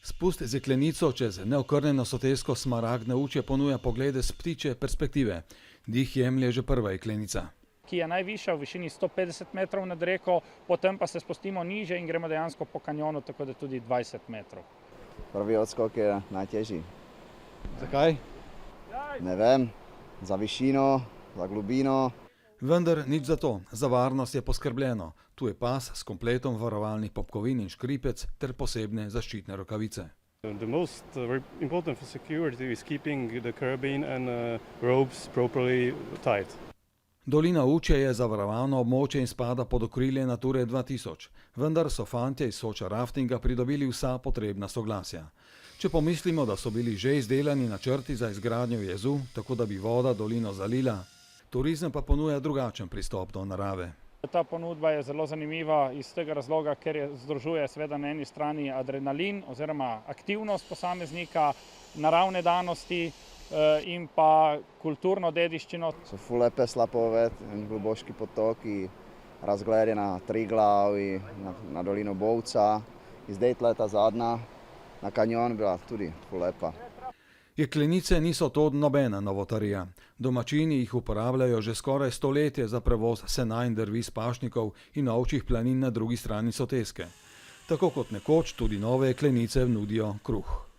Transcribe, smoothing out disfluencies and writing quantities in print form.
Spust z jeklenico čez neokrnjeno sotesko Smaragdne Uče ponuja poglede s ptičje perspektive. Dih jemlje že prva jeklenica. Ki je najvišja v višini 150 metrov nad reko, potem pa se spustimo niže in gremo dejansko po kanjonu, tako da tudi 20 metrov. Prvi odskok je najtežji. Zakaj? Ne vem, za višino, za globino. Vendar nič za to, za varnost je poskrbljeno. Tu je pas s kompletom varovalnih popkovin in škripec ter posebne zaščitne rokavice. The most important for security is keeping the carabine and ropes properly tied. Dolina Uče je zavarovano območje in spada pod okrilje Nature 2000, vendar so fantje iz Soča raftinga pridobili vsa potrebna soglasja. Če pomislimo, da so bili že izdelani načrti za izgradnjo jezu, tako da bi voda dolino zalila, turizem pa ponuja drugačen pristop do narave. Ta ponudba je zelo zanimiva iz tega razloga, ker združuje seveda na eni strani adrenalin oziroma aktivnost posameznika, naravne danosti in pa kulturno dediščino. So ful lepe slapoved, globoki potoki, razgledi na Triglav, na dolino Bovca, zdaj ta zadnja, na kanjon bila tudi ful lepa. Jeklenice niso to nobena novotarija. Domačini jih uporabljajo že skoraj stoletje za prevoz sena in drvi s pašnikov in ovčjih planin na drugi strani soteske. Tako kot nekoč tudi nove jeklenice nudijo kruh.